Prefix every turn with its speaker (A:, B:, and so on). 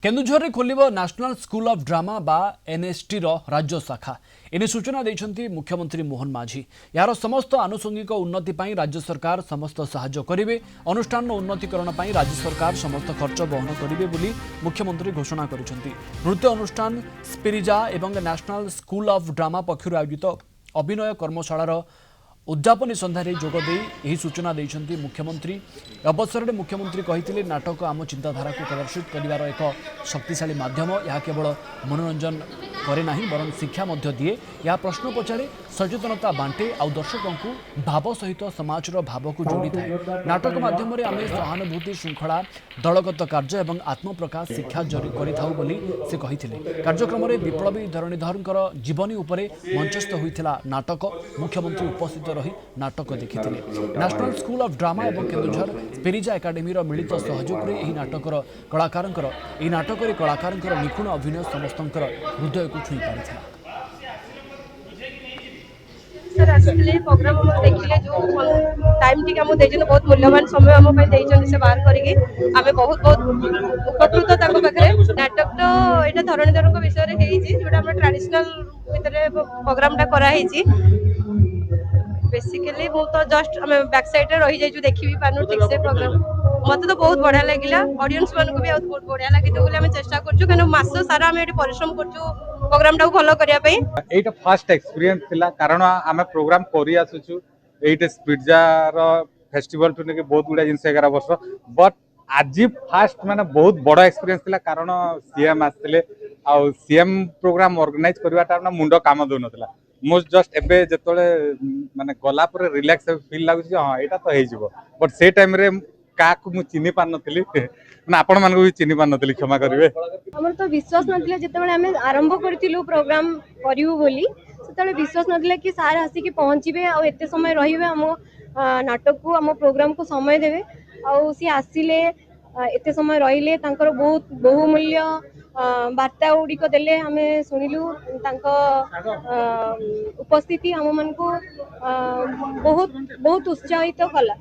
A: केन्दुझर में खोल national school of drama बा एनएसटी राज्य शाखा एने सूचना देते मुख्यमंत्री मोहन माझी। यार समस्त आनुषंगिक उन्नति पर राज्य सरकार समस्त साहाय्य करेंगे। अनुष्ठान उन्नतिकरण पर राज्य सरकार समस्त खर्च बहन करेंगे मुख्यमंत्री घोषणा करिसेंति। नृत्य अनुष्ठान स्पिरिजा एवं नेशनल स्कूल ऑफ ड्रामा पक्षर आयोजित अभिनय कर्मशालार उद्यापनी सन्धार जोगदे यही सूचना देते मुख्यमंत्री। अवसर में मुख्यमंत्री कहते नाटक आम चिंताधारा को प्रदर्शित कर एक शक्तिशाली माध्यम। यह केवल मनोरंजन करे नहीं बरं शिक्षा दिए। यह प्रश्न पचारे सचेतनता बांटे आउ दर्शकों को भाव सहित समाज भाव को जोड़ी थाए। नाटक माध्यम आम सहानुभूति श्रृंखला दलगत कार्य और आत्मप्रकाश शिक्षा से कहते। कार्यक्रम में विप्लवी धरणीधर जीवनी उपरे मंचस्थ होता नाटक मुख्यमंत्री उपस्थित रही नाटक देखिते। नेशनल स्कूल ऑफ ड्रामा और केन्दुझर स्पिरिजा एकाडेमी मिलित सहयोग में यह नाटकर कलाकार निपुण अभिनय समस्त हृदय को छुई पारिथिला।
B: सर आसले प्रोग्राम हम देखिले जो टाइम टी हम देजन बहुत मूल्यवान समय हम पे देजन से बाहर करिके आमे बहुत उपकृत ताको पाखरे। नाटक तो एटा धरणीधर को विषय रे हेइची जोटा हम ट्रेडिशनल भितरे प्रोग्रामटा करा हेइची। बेसिकली वो तो जस्ट हम बैक साइड रे रही जाई जो देखि भी पानु ठीक से प्रोग्राम मते तो बहुत बढ़िया लागिला। ऑडियंस मान को भी बहुत बढ़िया लागि तो बोले हम चेष्टा करछु कनो मास सारा हम एटी परिश्रम करछु प्रोग्राम टाको फॉलो करिया पई।
C: एटा फर्स्ट एक्सपीरियंस थिला कारण आमे प्रोग्राम करि आसुछु एटा स्पिरिजा रो फेस्टिवल टु नेके बहुत गुडा जिंस 11 वर्ष बट आज फर्स्ट माने बहुत बड़ा एक्सपीरियंस थिला कारण सीएम आस्थिले आ सीएम प्रोग्राम ऑर्गेनाइज करवाटा ना मुंडो काम दो नथिला। मो जस्ट एबे जतले माने गला पर रिलैक्स फील लागु छी। हां एटा तो हे जिवो बट से टाइम रे का को मु चिनी पान नथिली ना आपण मान को भी चिनी पान नथिली क्षमा करिवे।
B: हमर तो विश्वास नथिले जेतेबेले हमें आरंभ करथिलु प्रोग्राम करियु बोली सेतेबेले विश्वास नथिले कि सार आसी कि पहुंचीबे आ एते समय रहिबे हम नाटक को हम प्रोग्राम को समय देबे आ सी आसीले एते समय रहिले तांकर बहुत बहुमूल्य वार्ता गुड़िक देले हमें शुणिलु उपस्थिति हम मन को बहुत बहुत उत्साहित कला।